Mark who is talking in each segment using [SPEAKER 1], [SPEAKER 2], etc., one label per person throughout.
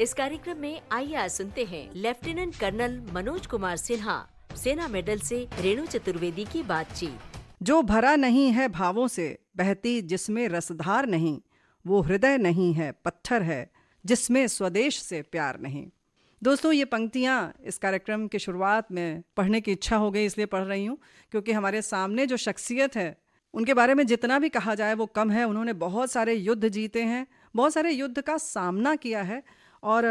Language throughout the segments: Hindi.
[SPEAKER 1] इस कार्यक्रम में आइए आज सुनते हैं लेफ्टिनेंट कर्नल मनोज कुमार सिन्हा सेना मेडल से रेणु चतुर्वेदी की बातचीत।
[SPEAKER 2] जो भरा नहीं है भावों से, बहती जिसमें रसधार नहीं, वो हृदय नहीं है पत्थर है जिसमें स्वदेश से प्यार नहीं। दोस्तों, ये पंक्तियाँ इस कार्यक्रम की शुरुआत में पढ़ने की इच्छा हो गई, इसलिए पढ़ रही हूँ क्योंकि हमारे सामने जो शख्सियत है उनके बारे में जितना भी कहा जाए वो कम है। उन्होंने बहुत सारे युद्ध जीते हैं, बहुत सारे युद्ध का सामना किया है और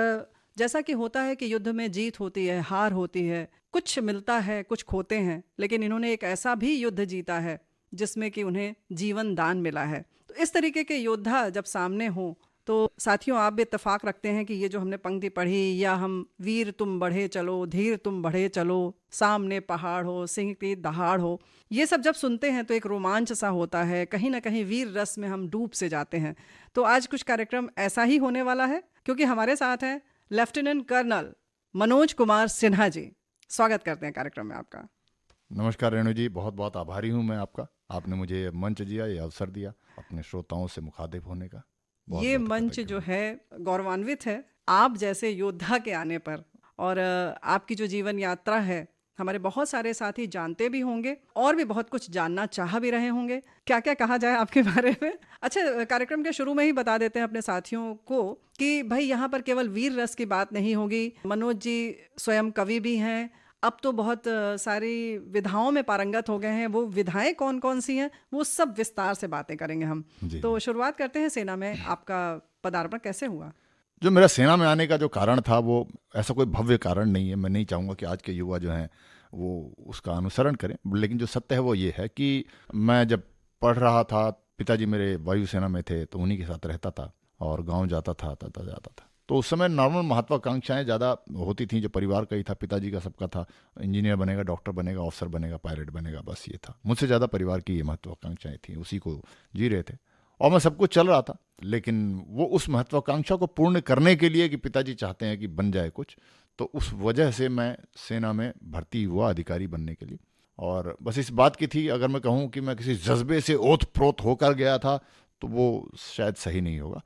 [SPEAKER 2] जैसा कि होता है कि युद्ध में जीत होती है, हार होती है, कुछ मिलता है, कुछ खोते हैं, लेकिन इन्होंने एक ऐसा भी युद्ध जीता है जिसमें कि उन्हें जीवन दान मिला है। तो इस तरीके के योद्धा जब सामने हों तो साथियों, आप भी इत्तेफाक रखते हैं कि ये जो हमने पंक्ति पढ़ी, या हम वीर तुम बढ़े चलो, धीर तुम बढ़े चलो, सामने पहाड़ हो, सिंह की दहाड़ हो, ये सब जब सुनते हैं तो एक रोमांच सा होता है, कहीं ना कहीं वीर रस में हम डूब से जाते हैं। तो आज कुछ कार्यक्रम ऐसा ही होने वाला है क्योंकि हमारे साथ हैं लेफ्टिनेंट कर्नल मनोज कुमार सिन्हा जी। स्वागत करते हैं कार्यक्रम में आपका।
[SPEAKER 3] नमस्कार रेणु जी, बहुत बहुत आभारी हूँ मैं आपका। आपने मुझे मंच दिया, ये अवसर दिया अपने श्रोताओं से मुखातिब होने का।
[SPEAKER 2] ये मंच जो है गौरवान्वित है आप जैसे योद्धा के आने पर, और आपकी जो जीवन यात्रा है हमारे बहुत सारे साथी जानते भी होंगे और भी बहुत कुछ जानना चाह भी रहे होंगे। क्या क्या कहा जाए आपके बारे में? अच्छा, कार्यक्रम के शुरू में ही बता देते हैं अपने साथियों को कि भाई यहाँ पर केवल वीर रस की बात नहीं होगी। मनोज जी स्वयं कवि भी हैं, अब तो बहुत सारी विधाओं में पारंगत हो गए हैं। वो विधाएं कौन कौन सी हैं वो सब विस्तार से बातें करेंगे हम। तो शुरुआत करते हैं, सेना में आपका पदार्पण कैसे हुआ?
[SPEAKER 3] जो मेरा सेना में आने का जो कारण था वो ऐसा कोई भव्य कारण नहीं है। मैं नहीं चाहूँगा कि आज के युवा जो हैं वो उसका अनुसरण करें, लेकिन जो सत्य है वो ये है कि मैं जब पढ़ रहा था, पिताजी मेरे वायुसेना में थे तो उन्हीं के साथ रहता था और गाँव जाता था, आता जाता था। तो उस समय नॉर्मल महत्वाकांक्षाएं ज़्यादा होती थी। जो परिवार का ही था, पिताजी का सबका था, इंजीनियर बनेगा, डॉक्टर बनेगा, ऑफिसर बनेगा, पायलट बनेगा, बस ये था। मुझसे ज़्यादा परिवार की ये महत्वाकांक्षाएं थी, उसी को जी रहे थे और मैं सब कुछ चल रहा था। लेकिन वो उस महत्वाकांक्षा को पूर्ण करने के लिए कि पिताजी चाहते हैं कि बन जाए कुछ, तो उस वजह से मैं सेना में भर्ती हुआ अधिकारी बनने के लिए। और बस इस बात की थी, अगर मैं कहूँ कि मैं किसी जज्बे से ओत प्रोत होकर गया था तो वो शायद सही नहीं होगा।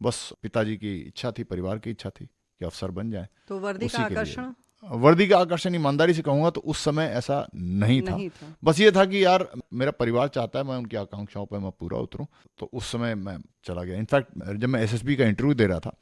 [SPEAKER 3] बस पिताजी की इच्छा थी, परिवार की इच्छा थी कि अफसर बन जाए।
[SPEAKER 2] तो वर्दी का आकर्षण,
[SPEAKER 3] वर्दी का आकर्षण ईमानदारी से कहूँगा तो उस समय ऐसा नहीं था। बस ये था कि यार मेरा परिवार चाहता है मैं उनकी आकांक्षाओं पर मैं पूरा उतरूं, तो उस समय मैं चला गया। इनफैक्ट जब मैं एसएसबी का इंटरव्यू दे रहा था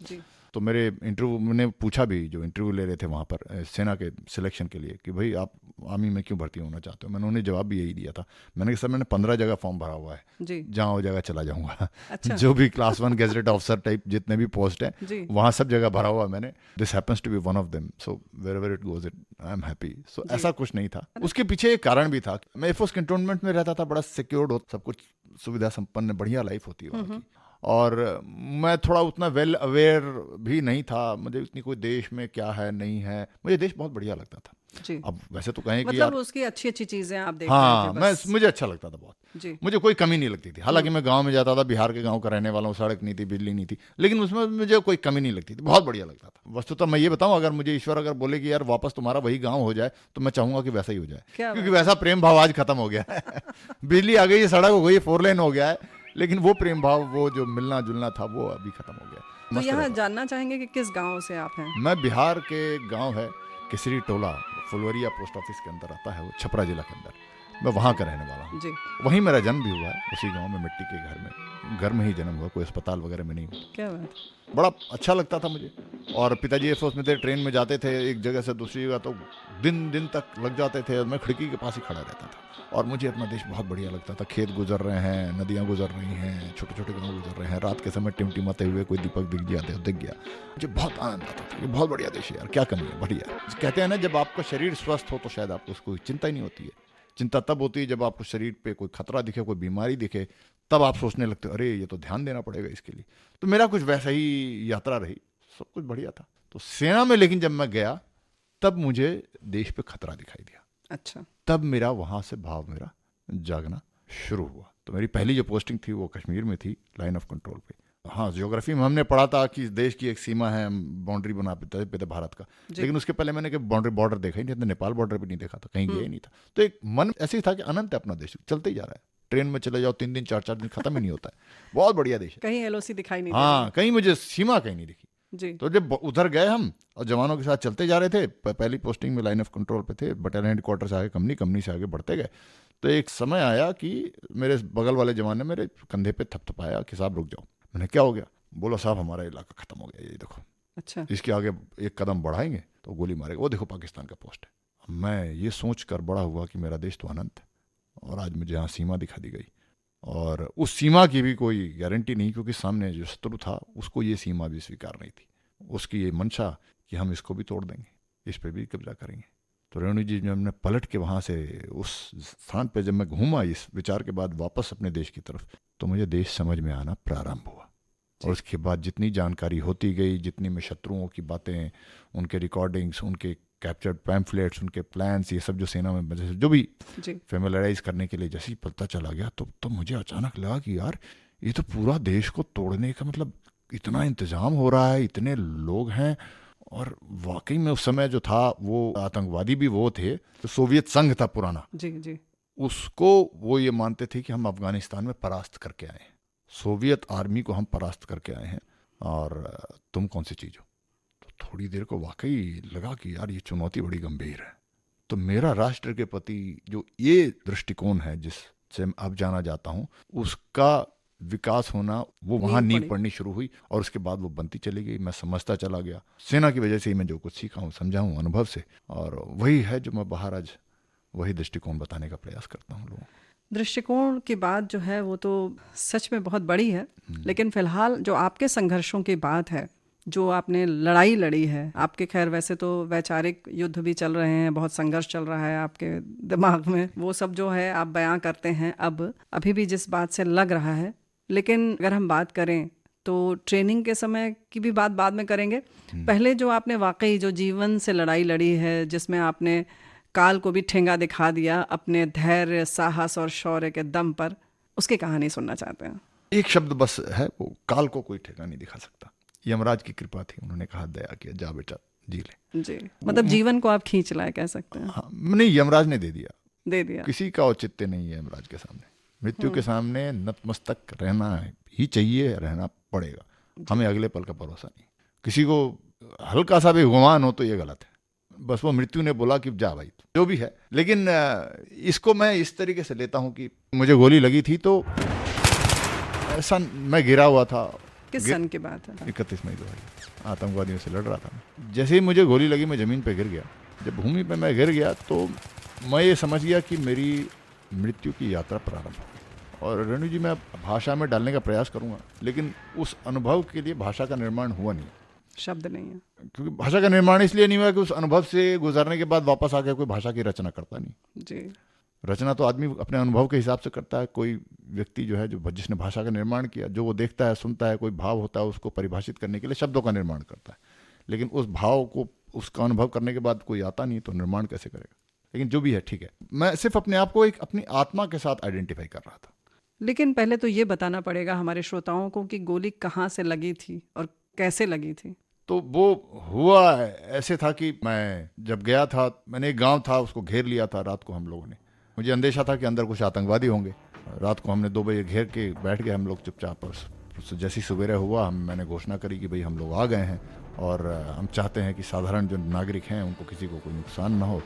[SPEAKER 3] तो मेरे इंटरव्यू ने पूछा भी, जो इंटरव्यू ले रहे थे वहाँ पर सेना के सिलेक्शन के लिए, कि भाई आप आर्मी में क्यों भर्ती होना चाहते हो। मैंने उन्हें जवाब भी यही दिया था। मैंने कहा सर मैंने 15 जगह फॉर्म भरा हुआ है, जहाँ हो जाएगा चला जाऊँगा। अच्छा। जो भी क्लास 1 गैजेटेड ऑफिसर टाइप जितने भी पोस्ट हैं वहाँ सब जगह भरा हुआ मैंने। This happens to be one of them, so wherever it goes it I am happy. So ऐसा कुछ नहीं था। उसके पीछे एक कारण भी था। मैं एयरफोर्स कैंटोनमेंट में रहता था, बड़ा सिक्योर्ड हो, सब कुछ सुविधा संपन्न बढ़िया लाइफ होती है वहाँ की। और मैं थोड़ा उतना वेल अवेयर भी नहीं था। मुझे उतनी कोई देश में क्या है नहीं है, मुझे देश बहुत बढ़िया लगता था जी। अब वैसे तो कहें कि यार
[SPEAKER 2] उसकी अच्छी अच्छी चीजें आप देख
[SPEAKER 3] हाँ,
[SPEAKER 2] रहे थे,
[SPEAKER 3] मुझे अच्छा लगता था बहुत जी। मुझे कोई कमी नहीं लगती थी। हालांकि मैं गांव में जाता था, बिहार के गांव का रहने वाला हूँ, सड़क नहीं थी, बिजली नहीं थी, लेकिन उसमें मुझे कोई कमी नहीं लगती थी, बहुत बढ़िया लगता था। वस्तुतः मैं ये बताऊं, अगर मुझे ईश्वर अगर बोले कि यार वापस तुम्हारा वही गाँव हो जाए तो मैं चाहूंगा कि वैसा ही हो जाए, क्योंकि वैसा प्रेम भाव आज खत्म हो गया है। बिजली आ गई है, सड़क हो गई, 4 लेन हो गया है, लेकिन वो प्रेम भाव, वो जो मिलना जुलना था वो अभी खत्म हो गया।
[SPEAKER 2] तो यहाँ जानना चाहेंगे कि किस गांव से आप हैं?
[SPEAKER 3] मैं बिहार के गांव है केसरी टोला, फुलवरिया पोस्ट ऑफिस के अंदर आता है, वो छपरा जिला के अंदर। मैं वहाँ का रहने वाला हूँ जी। वहीं मेरा जन्म भी हुआ है, उसी गांव में, मिट्टी के घर में ही जन्म हुआ, कोई अस्पताल वगैरह में नहीं हुआ।
[SPEAKER 2] क्या बात,
[SPEAKER 3] बड़ा अच्छा लगता था मुझे। और पिताजी एयरफोर्स में थे, ट्रेन में जाते थे एक जगह से दूसरी जगह, तो दिन तक लग जाते थे। मैं खिड़की के पास ही खड़ा रहता था और मुझे अपना देश बहुत बढ़िया लगता था। खेत गुजर रहे हैं, नदियाँ गुजर रही हैं, छोटे छोटे गाँव गुजर रहे हैं, रात के समय टिमटिमाते हुए कोई दीपक दिख गया, मुझे बहुत आनंद आता था। ये बहुत बढ़िया देश है यार, क्या कमी है, बढ़िया। कहते हैं ना, जब आपका शरीर स्वस्थ हो तो शायद आपको उसको चिंता ही नहीं होती है। चिंता तब होती है जब आपको शरीर पे कोई खतरा दिखे, कोई बीमारी दिखे, तब आप सोचने लगते हो अरे ये तो ध्यान देना पड़ेगा इसके लिए। तो मेरा कुछ वैसा ही यात्रा रही, सब कुछ बढ़िया था। तो सेना में लेकिन जब मैं गया तब मुझे देश पे खतरा दिखाई दिया।
[SPEAKER 2] अच्छा।
[SPEAKER 3] तब मेरा वहां से भाव मेरा जागना शुरू हुआ। तो मेरी पहली जो पोस्टिंग थी वो कश्मीर में थी, लाइन ऑफ कंट्रोल पे। हाँ, ज्योग्राफी में हमने पढ़ा था कि देश की एक सीमा है, बाउंड्री बना पे था भारत का, लेकिन उसके पहले मैंने बाउंड्री बॉर्डर देखा ही नहीं था, नेपाल बॉर्डर भी नहीं देखा था, कहीं गया ही नहीं था। तो एक मन ऐसे ही था कि अनंत है अपना देश, चलते ही जा रहा है। ट्रेन में चले जाओ 3 दिन 4 दिन खत्म ही नहीं होता है। बहुत बढ़िया देश है।
[SPEAKER 2] कहीं एलओसी दिखाई नहीं,
[SPEAKER 3] हाँ, कहीं मुझे सीमा कहीं नहीं दिखी।
[SPEAKER 2] जी।
[SPEAKER 3] तो जब उधर गए हम और जवानों के साथ चलते जा रहे थे, पहली पोस्टिंग में लाइन ऑफ कंट्रोल पे थे, बटालियन हेडक्वार्टर से आगे कंपनी से आगे बढ़ते गए, तो एक समय आया कि मेरे बगल वाले जवान ने मेरे कंधे पे थपथपाया कि साहब रुक जाओ। मैंने क्या हो गया? बोला साहब हमारा इलाका खत्म हो गया, ये देखो।
[SPEAKER 2] अच्छा।
[SPEAKER 3] इसके आगे एक कदम बढ़ाएंगे तो गोली मारेगा, वो देखो पाकिस्तान का पोस्ट है। मैं ये सोच कर बड़ा हुआ कि मेरा देश तो अनंत है, और आज मुझे यहाँ सीमा दिखा दी गई, और उस सीमा की भी कोई गारंटी नहीं, क्योंकि सामने जो शत्रु था उसको ये सीमा भी स्वीकार नहीं थी। उसकी ये मंशा कि हम इसको भी तोड़ देंगे, इस पर भी कब्जा करेंगे। तो रेणु जी, जब मैं पलट के वहाँ से उस स्थान पे जब मैं घूमा इस विचार के बाद वापस अपने देश की तरफ, तो मुझे देश समझ में आना प्रारंभ हुआ। और उसके बाद जितनी जानकारी होती गई, जितनी मैं शत्रुओं की बातें, उनके रिकॉर्डिंग्स, उनके कैप्चर्ड पैम्फलेट्स, उनके प्लान्स, ये सब जो सेना में जो भी फेमिलराइज करने के लिए जैसे ही पता चला गया, तो मुझे अचानक लगा कि यार ये तो पूरा देश को तोड़ने का मतलब इतना इंतजाम हो रहा है, इतने लोग हैं। और वाकई में उस समय जो था वो आतंकवादी भी वो थे, तो सोवियत संघ था पुराना,
[SPEAKER 2] जी,
[SPEAKER 3] उसको वो ये मानते थे कि हम अफगानिस्तान में परास्त करके आए हैं, सोवियत आर्मी को हम परास्त करके आए हैं, और तुम कौन सी चीज़ हो। तो थोड़ी देर को वाकई लगा कि यार ये चुनौती बड़ी गंभीर है। तो मेरा राष्ट्र के प्रति जो ये दृष्टिकोण है जिससे अब जाना जाता हूँ, उसका विकास होना, वो वहाँ नींव पड़नी शुरू हुई, और उसके बाद वो बनती चली गई। मैं समझता चला गया, सेना की वजह से ही मैं जो कुछ सीखा हूँ, समझा हूँ अनुभव से, और वही है जो मैं बाहर आज वही दृष्टिकोण बताने का प्रयास करता हूँ लोगों।
[SPEAKER 2] दृष्टिकोण की बात जो है वो तो सच में बहुत बड़ी है, लेकिन फिलहाल जो आपके संघर्षों की बात है, जो आपने लड़ाई लड़ी है, आपके खैर वैसे तो वैचारिक युद्ध भी चल रहे हैं, बहुत संघर्ष चल रहा है आपके दिमाग में, वो सब जो है आप बयां करते हैं अब अभी भी जिस बात से लग रहा है। लेकिन अगर हम बात करें तो ट्रेनिंग के समय की भी बात बाद में करेंगे। पहले जो आपने वाकई जो जीवन से लड़ाई लड़ी है, जिसमें आपने काल को भी ठेंगा दिखा दिया अपने धैर्य, साहस और शौर्य के दम पर, उसकी कहानी सुनना चाहते हैं।
[SPEAKER 3] एक शब्द बस है, वो काल को कोई ठेंगा नहीं दिखा सकता। यमराज की कृपा थी, उन्होंने कहा दया किया, जा बेटा जी ले।
[SPEAKER 2] जी, मतलब जीवन को आप खींच लाए कह सकते हैं।
[SPEAKER 3] हाँ, नहीं, यमराज ने दे दिया। किसी का औचित्य नहीं है यमराज के सामने। मृत्यु के सामने नतमस्तक रहना ही चाहिए, रहना पड़ेगा। हमें अगले पल का भरोसा नहीं। किसी को हल्का सा भी गुमान हो तो ये गलत है। बस वो मृत्यु ने बोला कि जा भाई, जो भी है। लेकिन इसको मैं इस तरीके से लेता हूँ कि मुझे गोली लगी थी तो ऐसा मैं गिरा हुआ था।
[SPEAKER 2] किस सन की बात है?
[SPEAKER 3] 31 मई 2000, आतंकवादियों से लड़ रहा था। जैसे ही मुझे गोली लगी मैं ज़मीन पे गिर गया। जब भूमि पे मैं गिर गया तो मैं ये समझ गया कि मेरी मृत्यु की यात्रा प्रारंभ हो। और रेणु जी, मैं भाषा में डालने का प्रयास करूंगा, लेकिन उस अनुभव के लिए भाषा का निर्माण हुआ नहीं,
[SPEAKER 2] शब्द नहीं है।
[SPEAKER 3] क्योंकि भाषा का निर्माण इसलिए नहीं हुआ कि उस अनुभव से गुजरने के बाद वापस आकर कोई भाषा की रचना करता नहीं।
[SPEAKER 2] जी,
[SPEAKER 3] रचना तो आदमी अपने अनुभव के हिसाब से करता है। कोई व्यक्ति जो है, जो जिसने भाषा का निर्माण किया, जो वो देखता है, सुनता है, कोई भाव होता है, उसको परिभाषित करने के लिए शब्दों का निर्माण करता है। लेकिन उस भाव को, उसका अनुभव करने के बाद कोई आता नहीं, तो निर्माण कैसे करेगा। लेकिन जो भी है ठीक है, मैं सिर्फ अपने आप को एक अपनी आत्मा के साथ आइडेंटिफाई कर रहा था।
[SPEAKER 2] लेकिन पहले तो ये बताना पड़ेगा हमारे श्रोताओं को कि गोली कहाँ से लगी थी और कैसे लगी थी।
[SPEAKER 3] तो वो हुआ ऐसे था कि मैं जब गया था, मैंने एक गांव था उसको घेर लिया था रात को हम लोगों ने। मुझे अंदेशा था कि अंदर कुछ आतंकवादी होंगे। रात को हमने 2 बजे घेर के बैठ गए हम लोग चुपचाप। और जैसी सवेरे हुआ मैंने घोषणा करी कि भाई हम लोग आ गए हैं और हम चाहते हैं कि साधारण जो नागरिक हैं उनको किसी को कोई नुकसान ना हो।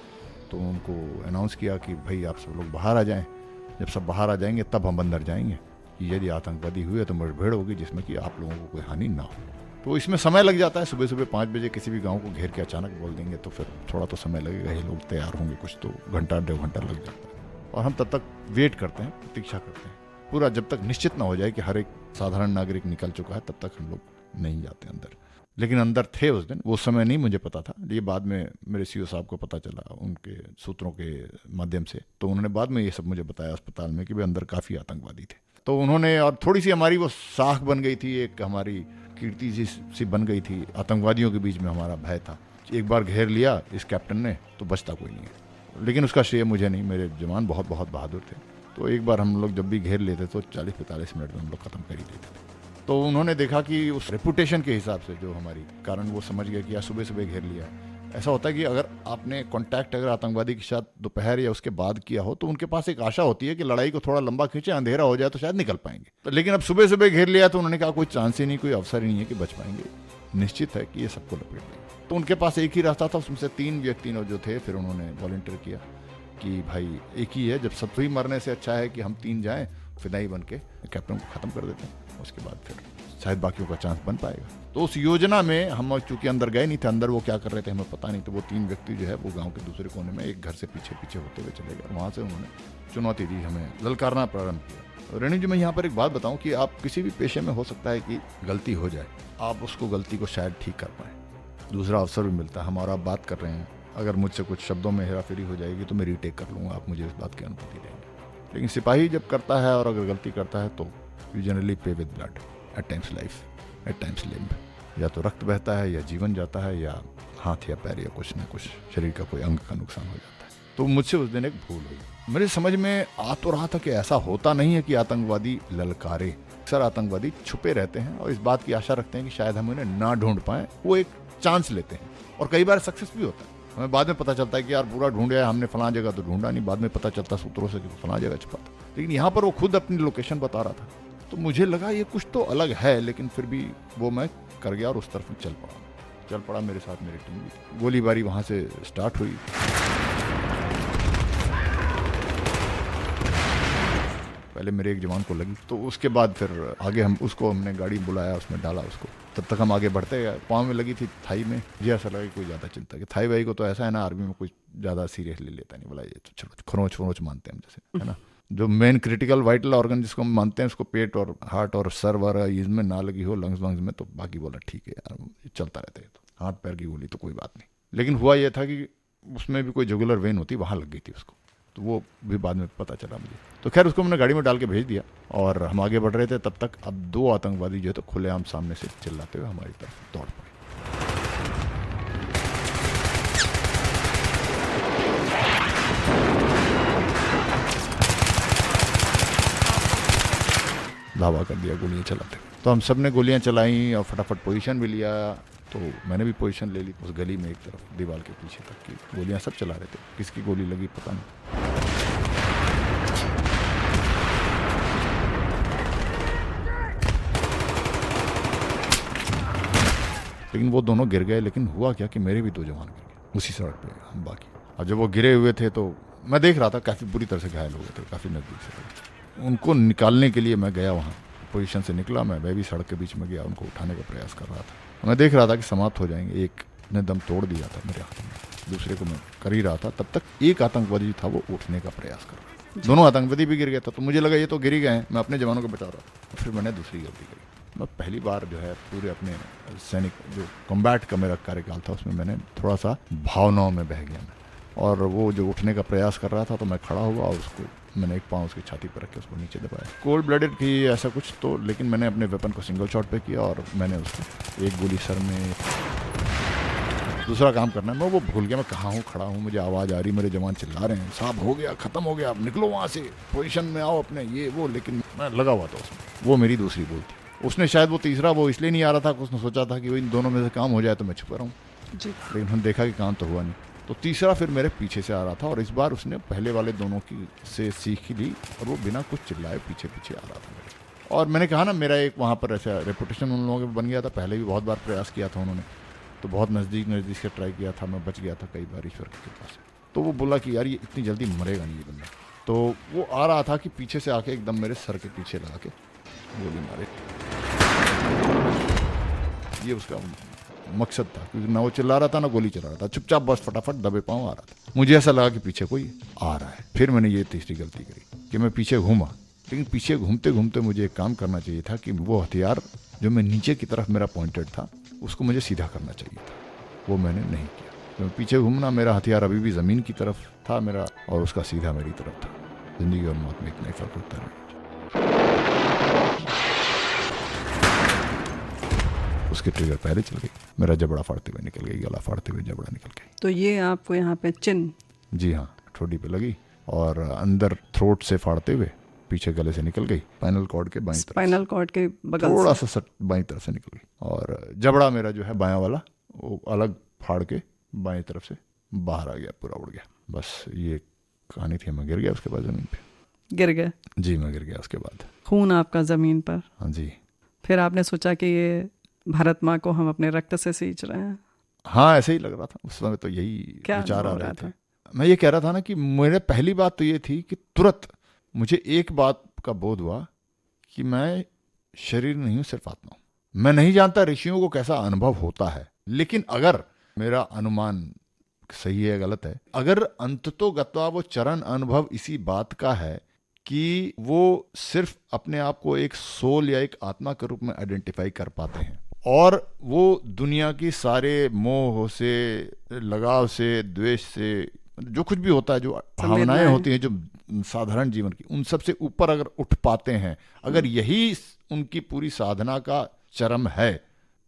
[SPEAKER 3] तो उनको अनाउंस किया कि भाई आप सब लोग बाहर आ जाएं। जब सब बाहर आ जाएंगे तब हम अंदर जाएंगे, कि यदि आतंकवादी हुए तो मुठभेड़ होगी जिसमें कि आप लोगों को कोई हानि ना हो। तो इसमें समय लग जाता है। सुबह सुबह 5 बजे किसी भी गांव को घेर के अचानक बोल देंगे तो फिर थोड़ा तो समय लगेगा, ये लोग तैयार होंगे, कुछ तो घंटा 1.5 घंटा लग जाता है। और हम तब तक वेट करते हैं, प्रतीक्षा करते हैं पूरा, जब तक निश्चित ना हो जाए कि हर एक साधारण नागरिक निकल चुका है, तब तक हम लोग नहीं जाते अंदर। लेकिन अंदर थे उस दिन। वो समय नहीं मुझे पता था, ये बाद में मेरे सीओ साहब को पता चला उनके सूत्रों के माध्यम से। तो उन्होंने बाद में ये सब मुझे बताया अस्पताल में कि भाई अंदर काफ़ी आतंकवादी थे। तो उन्होंने, और थोड़ी सी हमारी वो साख बन गई थी, एक हमारी कीर्ति सी बन गई थी। आतंकवादियों के बीच में हमारा भय था। एक बार घेर लिया इस कैप्टन ने तो बचता कोई नहीं है। लेकिन उसका श्रेय मुझे नहीं, मेरे जवान बहुत बहुत बहादुर थे। तो एक बार हम लोग जब भी घेर लेते तो 40-45 मिनट में हम लोग ख़त्म कर ही देते थे। तो उन्होंने देखा कि उस रेपुटेशन के हिसाब से जो हमारी, कारण वो समझ गया कि यार सुबह सुबह घेर लिया। ऐसा होता है कि अगर आपने कांटेक्ट अगर आतंकवादी के साथ दोपहर या उसके बाद किया हो तो उनके पास एक आशा होती है कि लड़ाई को थोड़ा लंबा खींचे, अंधेरा हो जाए तो शायद निकल पाएंगे। तो लेकिन अब सुबह सुबह घेर लिया तो उन्होंने कहा कोई चांस ही नहीं, कोई अवसर ही नहीं है कि बच पाएंगे, निश्चित है कि ये सबको लपेट लेंगे। तो उनके पास एक ही रास्ता था, उसमें से 3 व्यक्ति जो थे फिर उन्होंने वॉलंटियर किया कि भाई एक ही है, जब सब ही मरने से अच्छा है कि हम 3 जाएं, फिदाई बन के कैप्टन को ख़त्म कर देते हैं, उसके बाद फिर शायद बाकियों का चांस बन पाएगा। तो उस योजना में हम चूंकि अंदर गए नहीं थे, अंदर वो क्या कर रहे थे हमें पता नहीं, तो वो 3 व्यक्ति जो है वो गांव के दूसरे कोने में एक घर से पीछे पीछे होते हुए चले गए। वहाँ से उन्होंने चुनौती दी, हमें ललकारना प्रारंभ किया। रेणु जी, मैं यहाँ पर एक बात बताऊँ कि आप किसी भी पेशे में हो सकता है कि गलती हो जाए, आप उसको गलती को शायद ठीक कर पाएँ, दूसरा अवसर भी मिलता है। हमारा आप बात कर रहे हैं, अगर मुझसे कुछ शब्दों में हेरा फेरी हो जाएगी तो मैं रीटेक कर लूँगा, आप मुझे इस बात की अनुमति देंगे। लेकिन सिपाही जब करता है और अगर गलती करता है तो you generally pay with blood, at times life, at times limb, या तो रक्त बहता है या जीवन जाता है या हाथ या पैर या कुछ ना कुछ शरीर का कोई अंग का नुकसान हो जाता है। तो मुझसे उस दिन एक भूल हुई। मेरे समझ में आ तो रहा था कि ऐसा होता नहीं है कि आतंकवादी ललकारे, अक्सर आतंकवादी छुपे रहते हैं और इस बात की आशा रखते हैं कि शायद हम उन्हें ना ढूंढ पाएं, वो एक चांस लेते हैं और कई बार सक्सेस भी होता है। हमें बाद में पता चलता है कि यार पूरा ढूंढा है हमने, फलां जगह तो ढूंढा नहीं, बाद में पता चलता सूत्रों से कि फलां जगह छुपा था। लेकिन यहाँ पर वो खुद अपनी लोकेशन बता रहा था, तो मुझे लगा ये कुछ तो अलग है, लेकिन फिर भी वो मैं कर गया और उस तरफ चल पड़ा। मेरे साथ मेरी टीम भी थी। गोलीबारी वहाँ से स्टार्ट हुई। पहले मेरे एक जवान को लगी, तो उसके बाद फिर आगे हमने गाड़ी बुलाया, उसमें डाला उसको। तब तक हम आगे बढ़ते गए। पाँव में लगी थी, थाई में। मुझे ऐसा लगा कि कोई ज़्यादा चिंता, कि थाई वाई को तो ऐसा है ना, आर्मी में कोई ज़्यादा सीरियस ले लेता नहीं, बोला ये तो चलो खरोच मानते हैं हम, जैसे है ना, जो मेन क्रिटिकल वाइटल ऑर्गन जिसको हम मानते हैं, उसको पेट और हार्ट और सर वगैरह इसमें ना लगी हो, लंग्स वंग्स में, तो बाकी बोला ठीक है यार, चलता रहता है, तो हाथ पैर की गोली तो कोई बात नहीं। लेकिन हुआ यह था कि उसमें भी कोई जुगुलर वेन होती, वहाँ लग गई थी उसको, तो वो भी बाद में पता चला मुझे। तो खैर उसको मैंने गाड़ी में डाल के भेज दिया और हम आगे बढ़ रहे थे। तब तक अब 2 आतंकवादी जो है तो खुलेआम सामने से चिल्लाते हुए हमारी तरफ दौड़ पड़े। धावा कर दिया गोलियां चलाते। तो हम सब ने गोलियां चलाई और फटाफट पोजीशन भी लिया। तो मैंने भी पोजीशन ले ली उस गली में, एक तरफ दीवार के पीछे तक की गोलियां सब चला रहे थे। किसकी गोली लगी पता नहीं। लेकिन वो दोनों गिर गए। लेकिन हुआ क्या कि मेरे भी 2 जवान गिर गए उसी सड़क पे, हम बाकी। और जब वो गिरे हुए थे तो मैं देख रहा था, काफ़ी बुरी तरह से घायल हो गए थे, काफ़ी नज़दीक से। उनको निकालने के लिए मैं गया, वहाँ पोजीशन से निकला मैं भी सड़क के बीच में गया, उनको उठाने का प्रयास कर रहा था। मैं देख रहा था कि समाप्त हो जाएंगे। एक ने दम तोड़ दिया था मेरे हाथ में, दूसरे को मैं कर ही रहा था। तब तक एक आतंकवादी था, वो उठने का प्रयास कर रहा था। दोनों आतंकवादी भी गिर गया था। तो मुझे लगा ये तो गिर ही गए हैं, मैं अपने जवानों को बचा रहा था। फिर मैंने दूसरी गलती करी। मैं पहली बार जो है पूरे अपने सैनिक जो कॉम्बैट का मेरा कार्यकाल था, उसमें मैंने थोड़ा सा भावनाओं में बह गया मैं। और वो जो उठने का प्रयास कर रहा था, तो मैं खड़ा हुआ और उसको मैंने एक पाँव उसकी छाती पर रख के उसको नीचे दबाया। कोल्ड ब्लडेड की ऐसा कुछ तो, लेकिन मैंने अपने वेपन को सिंगल शॉट पे किया और मैंने उसको एक गोली सर में। दूसरा काम करना है, मैं वो भूल गया मैं कहाँ हूँ, खड़ा हूँ, मुझे आवाज़ आ रही, मेरे जवान चिल्ला रहे हैं, साहब हो गया, ख़त्म हो गया, आप निकलो वहाँ से, पोजीशन में आओ अपने, ये वो। लेकिन मैं लगा हुआ था उसमें। वो मेरी दूसरी भूल थी। उसने शायद वो तीसरा वो इसलिए नहीं आ रहा था कि उसने सोचा था कि इन दोनों में से काम हो जाए तो मैं छुपा रहूँ जी। लेकिन हम देखा कि काम तो हुआ नहीं। तो तीसरा फिर मेरे पीछे से आ रहा था और इस बार उसने पहले वाले दोनों की से सीख ली और वो बिना कुछ चिल्लाए पीछे पीछे आ रहा था मेरे। और मैंने कहा ना, मेरा एक वहाँ पर ऐसा रेपुटेशन उन लोगों के बन गया था। पहले भी बहुत बार प्रयास किया था उन्होंने, तो बहुत नज़दीक से ट्राई किया था, मैं बच गया था कई बार ईश्वर की कृपा से। तो वो बोला कि यार ये इतनी जल्दी मरेगा नहीं ये बंदा। तो वो आ रहा था कि पीछे से आके एकदम मेरे सर के पीछे लगा के गोली मारे। ये उसका मकसद था, क्योंकि ना वो चिल्ला रहा था ना गोली चला रहा था, चुपचाप बस फटाफट दबे पाँव आ रहा था। मुझे ऐसा लगा कि पीछे कोई आ रहा है। फिर मैंने ये तीसरी गलती करी कि मैं पीछे घूमा। लेकिन पीछे घूमते घूमते मुझे एक काम करना चाहिए था कि वो हथियार जो मैं नीचे की तरफ मेरा पॉइंटेड था, उसको मुझे सीधा करना चाहिए था। वो मैंने नहीं किया। तो पीछे घूमना, मेरा हथियार अभी भी ज़मीन की तरफ था मेरा, और उसका सीधा मेरी तरफ था। जिंदगी और मौत में इतना ही फर्क होता है। उसके ट्रिगर पहले चल गई, मेरा जबड़ा फाड़ते हुए निकल गई, गला फाड़ते हुए जबड़ा निकल गई।
[SPEAKER 2] तो ये आपको यहाँ पे चिन्ह? जी
[SPEAKER 3] हाँ, ठोडी पे लगी और अंदर थ्रोट से फाड़ते हुए पीछे गले से निकल गई, स्पाइनल कॉर्ड के बाईं तरफ,
[SPEAKER 2] स्पाइनल कॉर्ड के बगल
[SPEAKER 3] थोड़ा सा बाईं तरफ से निकल गई। और जबड़ा मेरा जो है बायां वाला, वो अलग फाड़ के बाईं तरफ से बाहर आ गया, पूरा उड़ गया। बस ये कहानी थी। मैं गिर गया उसके बाद ज़मीन पे।
[SPEAKER 2] गिर गए?
[SPEAKER 3] जी, मैं गिर गया उसके बाद।
[SPEAKER 2] खून आपका ज़मीन पर?
[SPEAKER 3] हाँ जी।
[SPEAKER 2] फिर आपने सोचा कि ये भारत माँ को हम अपने रक्त से सींच रहे हैं।
[SPEAKER 3] हाँ, ऐसे ही लग रहा था उस समय, तो यही विचार आ रहे थे। मैं ये कह रहा था ना कि मेरे पहली बात तो ये थी कि तुरंत मुझे एक बात का बोध हुआ कि मैं शरीर नहीं हूं, सिर्फ आत्मा हूं। मैं नहीं जानता ऋषियों को कैसा अनुभव होता है, लेकिन अगर मेरा अनुमान सही है गलत है, अगर अंततोगत्वा वो चरण अनुभव इसी बात का है कि वो सिर्फ अपने आप को एक सोल या एक आत्मा के रूप में आइडेंटिफाई कर पाते हैं और वो दुनिया की सारे मोह से, लगाव से, द्वेष से, जो कुछ भी होता है, जो भावनाएं होती हैं जो साधारण जीवन की, उन सब से ऊपर अगर उठ पाते हैं, अगर यही उनकी पूरी साधना का चरम है,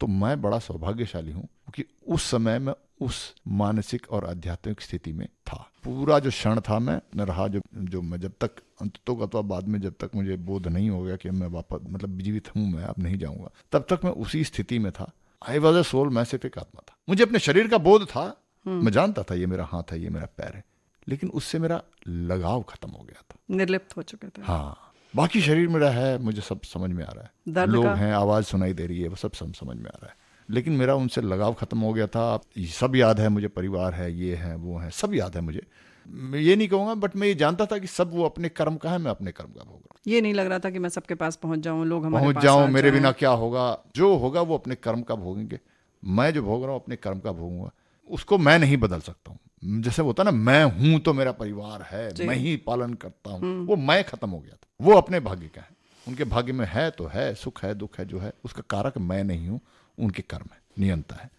[SPEAKER 3] तो मैं बड़ा सौभाग्यशाली हूं, क्योंकि उस समय मैं उस मानसिक और आध्यात्मिक स्थिति में था। पूरा जो क्षण था मैं रहा, जो मैं जब तक अंततोगत्वा बाद में जब तक मुझे बोध नहीं हो गया कि मैं वापस मतलब जीवित हूं, मैं अब नहीं जाऊंगा, तब तक मैं उसी स्थिति में था। आई वॉज अ सोल, मैं सिर्फ एक आत्मा था। मुझे अपने शरीर का बोध था, मैं जानता था ये मेरा हाथ है, ये मेरा पैर है, लेकिन उससे मेरा लगाव खत्म हो गया था,
[SPEAKER 2] निर्लिप्त हो चुके थे।
[SPEAKER 3] हाँ, बाकी शरीर मेरा है, मुझे सब समझ में आ रहा है, लोग हैं, आवाज सुनाई दे रही है, वो सब समझ में आ रहा है, लेकिन मेरा उनसे लगाव खत्म हो गया था। सब याद है मुझे, परिवार है, ये है, वो है, सब याद है मुझे। मैं ये नहीं कहूंगा, बट मैं ये जानता था कि सब वो अपने कर्म का है, मैं अपने कर्म का भोग रहा हूं।
[SPEAKER 2] ये नहीं लग रहा था कि मैं सबके पास पहुंच जाऊं, लोग हमारे
[SPEAKER 3] पहुंच
[SPEAKER 2] पास
[SPEAKER 3] जाऊं, मेरे बिना क्या होगा। जो होगा वो अपने कर्म का भोगेंगे, मैं जो भोग रहा हूं अपने कर्म का भोगूंगा, उसको मैं नहीं बदल सकता हूँ। जैसे होता ना, मैं हूं तो मेरा परिवार है, मैं ही पालन करता हूँ, वो मैं खत्म हो गया था। वो अपने भाग्य का है, उनके भाग्य में है तो है, सुख है, दुख है, जो है उसका कारक मैं नहीं हूं, उनके कर्म है, नियंता है।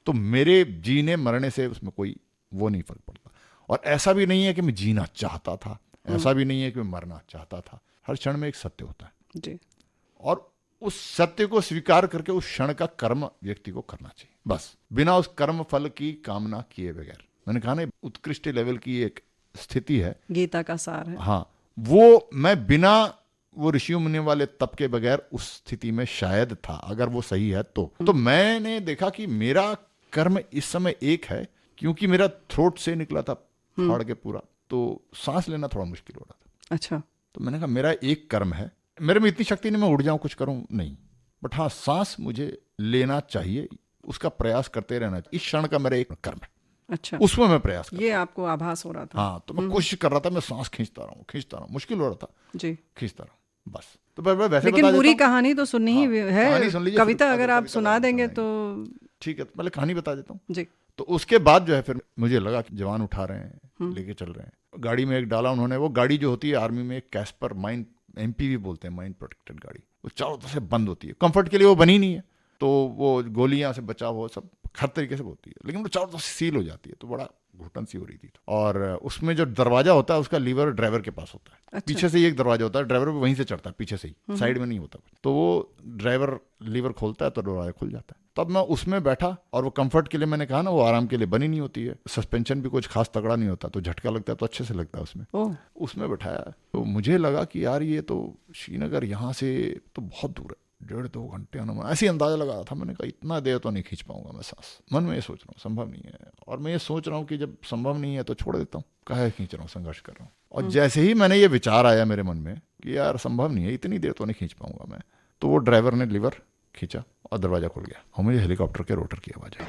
[SPEAKER 3] तो मेरे जीने मरने से उसमें कोई वो नहीं फर्क पड़ता। और ऐसा भी नहीं है कि मैं जीना चाहता था, ऐसा भी नहीं है कि मैं मरना चाहता था। हर क्षण में एक सत्य होता है
[SPEAKER 2] जी,
[SPEAKER 3] और उस सत्य को स्वीकार करके उस क्षण का कर्म व्यक्ति को करना चाहिए, बस, बिना उस कर्म फल की कामना किए बगैर। मैंने कहा ना, उत्कृष्ट लेवल की एक स्थिति है,
[SPEAKER 2] गीता का सार है।
[SPEAKER 3] हाँ, वो मैं बिना वो ऋषियों मुनि वाले तप के बगैर उस स्थिति में शायद था, अगर वो सही है तो मैंने देखा कि मेरा कर्म इस समय एक है, क्योंकि मेरा थ्रोट से निकला था फाड़ के पूरा, तो सांस लेना थोड़ा मुश्किल हो रहा था।
[SPEAKER 2] अच्छा,
[SPEAKER 3] तो मैंने कहा मेरा एक कर्म है, मेरे में इतनी शक्ति नहीं मैं उड़ जाऊं, कुछ करूं नहीं, बट हाँ, सांस मुझे लेना चाहिए, उसका प्रयास करते रहना चाहिए। इस क्षण का मेरा एक कर्म है,
[SPEAKER 2] अच्छा,
[SPEAKER 3] उसमें मैं प्रयास कर,
[SPEAKER 2] ये आपको आभास हो रहा था।
[SPEAKER 3] हाँ, तो मैं कोशिश कर रहा था, मैं सांस खींचता रहा हूँ, मुश्किल हो रहा था जी, खींचता रहा, बस। तो मैं वैसे
[SPEAKER 2] लेकिन पूरी कहानी तो सुननी ही है, कविता अगर आप सुना देंगे तो
[SPEAKER 3] ठीक है। पहले कहानी बता देता हूँ
[SPEAKER 2] जी।
[SPEAKER 3] तो उसके बाद जो है फिर मुझे लगा कि जवान उठा रहे हैं, लेके चल रहे हैं, गाड़ी में एक डाला उन्होंने, वो गाड़ी जो होती है आर्मी में, कैस्पर माइन एमपीवी बोलते हैं, माइन प्रोटेक्टेड गाड़ी, वो चारों तरफ से बंद होती है, कंफर्ट के लिए वो बनी नहीं है, तो वो गोलियां से बचाव हो, सब हर तरीके से होती है, लेकिन वो चारों तरफ से सील हो जाती है, तो बड़ा घुटन सी हो रही थी। और उसमें जो दरवाजा होता है उसका लीवर ड्राइवर के पास होता है। अच्छा। पीछे से ही एक दरवाजा होता है, ड्राइवर भी वहीं से चढ़ता है, पीछे से ही, साइड में नहीं होता कुछ, तो वो ड्राइवर लीवर खोलता है तो दरवाजा खुल जाता है। तब मैं उसमें बैठा, और वो कंफर्ट के लिए, मैंने कहा ना, वो आराम के लिए बनी नहीं होती है, सस्पेंशन भी कुछ खास तगड़ा नहीं होता, तो झटका लगता है तो अच्छे से लगता है उसमें। उसमें बैठाया, तो मुझे लगा कि यार ये तो श्रीनगर यहाँ से तो बहुत दूर है, 1.5-2 घंटे अनुमान, ऐसी अंदाजा लगा रहा था। मैंने कहा इतना देर तो नहीं खींच पाऊंगा मैं सांस, मन में ये सोच रहा हूँ संभव नहीं है, और मैं ये सोच रहा हूँ कि जब संभव नहीं है तो छोड़ देता हूँ, काहे खींच रहा हूँ, संघर्ष कर रहा हूँ। और जैसे ही मैंने ये विचार आया मेरे मन में कि यार संभव नहीं है, इतनी देर तो नहीं खींच पाऊंगा मैं, तो वो ड्राइवर ने लीवर खींचा और दरवाजा खुल गया, और मुझे हेलीकॉप्टर के रोटर की आवाज आई।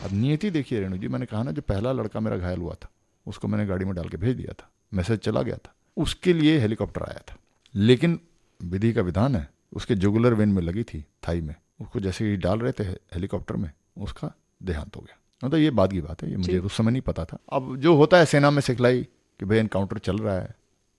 [SPEAKER 3] अब नियति देखिए रेणु जी, मैंने कहा ना, जो पहला लड़का मेरा घायल हुआ था उसको मैंने गाड़ी में डाल के भेज दिया था, मैसेज चला गया था, उसके लिए हेलीकॉप्टर आया था, लेकिन विधि का विधान है, उसके जुगुलर वेन में लगी थी, थाई में, उसको जैसे ही डाल रहे थे हेलीकॉप्टर में, उसका देहांत हो गया। मतलब ये बाद की बात है, ये मुझे उस समय नहीं पता था। अब जो होता है सेना में सिखलाई कि भाई एनकाउंटर चल रहा है,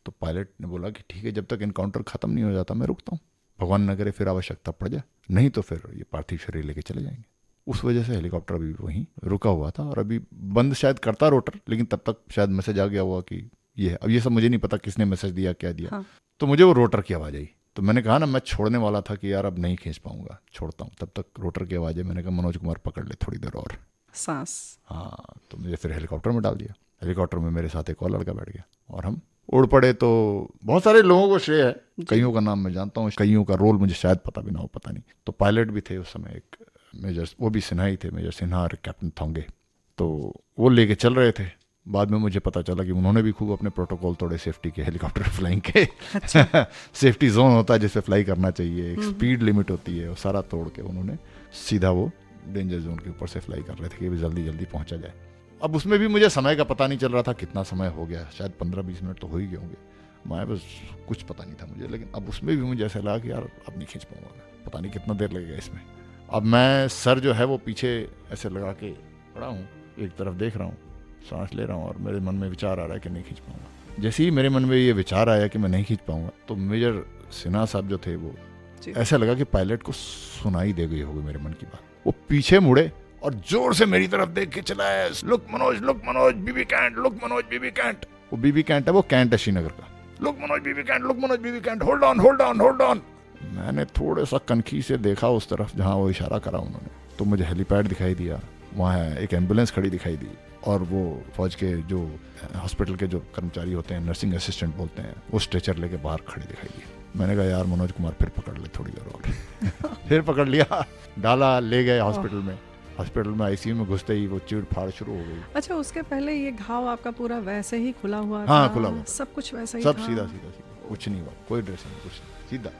[SPEAKER 3] तो पायलट ने बोला कि ठीक है, जब तक एनकाउंटर खत्म नहीं हो जाता मैं रुकता हूँ, भगवान न करे फिर आवश्यकता पड़ जाए, नहीं तो फिर ये पार्थिव शरीर लेके चले जाएंगे। उस वजह से हेलीकॉप्टर अभी वहीं रुका हुआ था, और अभी बंद शायद करता रोटर, लेकिन तब तक शायद मैसेज आ गया हुआ कि ये है। अब ये सब मुझे नहीं पता किसने मैसेज दिया, क्या दिया। हाँ। तो मुझे वो रोटर की आवाज़ आई, तो मैंने कहा ना, मैं छोड़ने वाला था कि यार अब नहीं खींच पाऊंगा, छोड़ता हूँ, तब तक रोटर की आवाज़ है। मैंने कहा मनोज कुमार पकड़ ले थोड़ी देर और
[SPEAKER 2] सांस।
[SPEAKER 3] हाँ, तो मुझे फिर हेलीकॉप्टर में डाल दिया। हेलीकॉप्टर में मेरे साथ एक और लड़का बैठ गया और हम उड़ पड़े। तो बहुत सारे लोगों को श्रेय है, कईयों का नाम मैं जानता हूँ, कईयों का रोल मुझे शायद पता भी ना हो, पता नहीं। तो पायलट भी थे उस समय, एक मेजर, वो भी सिन्हा ही थे, मेजर सिन्हा और कैप्टन थोंगे, तो वो लेके चल रहे थे। बाद में मुझे पता चला कि उन्होंने भी खूब अपने प्रोटोकॉल तोड़े सेफ्टी के, हेलीकॉप्टर फ्लाइंग के। सेफ्टी जोन होता है जिस पे फ्लाई करना चाहिए, एक स्पीड लिमिट होती है, वो सारा तोड़ के उन्होंने सीधा वो डेंजर जोन के ऊपर से फ्लाई कर रहे थे कि जल्दी जल्दी पहुंचा जाए। अब उसमें भी मुझे समय का पता नहीं चल रहा था कितना समय हो गया, शायद 15-20 मिनट तो हो ही गए होंगे, मैं बस कुछ पता नहीं था मुझे। लेकिन अब उसमें भी मुझे ऐसा लगा कि यार अब नहीं खींच पाऊंगा मैं, पता नहीं कितना देर लगेगा इसमें। अब मैं सर जो है वो पीछे ऐसे लगा के खड़ा हूँ, एक तरफ देख रहा हूँ, सांस ले रहा हूँ, और मेरे मन में विचार आ रहा है कि नहीं खींच पाऊंगा। जैसे ही मेरे मन में ये विचार आया कि मैं नहीं खींच पाऊंगा, तो मेजर सिन्हा साहब जो थे वो ऐसा लगा कि पायलट को सुनाई दे गई होगी मेरे मन की बात। वो पीछे मुड़े और जोर से मेरी तरफ देख के चलाए, look Manoj BB Cantt, look Manoj BB Cantt. वो बीबी कैंट है, वो कैंट है श्रीनगर का। Look Manoj BB Cantt, hold on. मैंने थोड़ा सा कनखी से देखा उस तरफ जहाँ वो इशारा करा उन्होंने, तो मुझे हेलीपैड दिखाई दिया, वहाँ एक एम्बुलेंस खड़ी दिखाई दी, और वो फौज के जो हॉस्पिटल के जो कर्मचारी होते हैं, नर्सिंग असिस्टेंट बोलते हैं, वो स्ट्रेचर लेके बाहर खड़े दिखाई दिए। मैंने कहा यार मनोज कुमार फिर पकड़ ले थोड़ी देर और। फिर पकड़ लिया, डाला, ले गए हॉस्पिटल में। हॉस्पिटल में आईसीयू में घुसते ही वो चीड़ फाड़ शुरू हो गई।
[SPEAKER 2] अच्छा, उसके पहले ये घाव आपका पूरा वैसे ही खुला हुआ
[SPEAKER 3] हाँ,
[SPEAKER 2] था?
[SPEAKER 3] खुला हुआ,
[SPEAKER 2] सब कुछ वैसा ही
[SPEAKER 3] सब
[SPEAKER 2] था?
[SPEAKER 3] सीधा, कुछ नहीं हुआ, कोई ड्रेसिंग, कुछ नहीं, सीधा।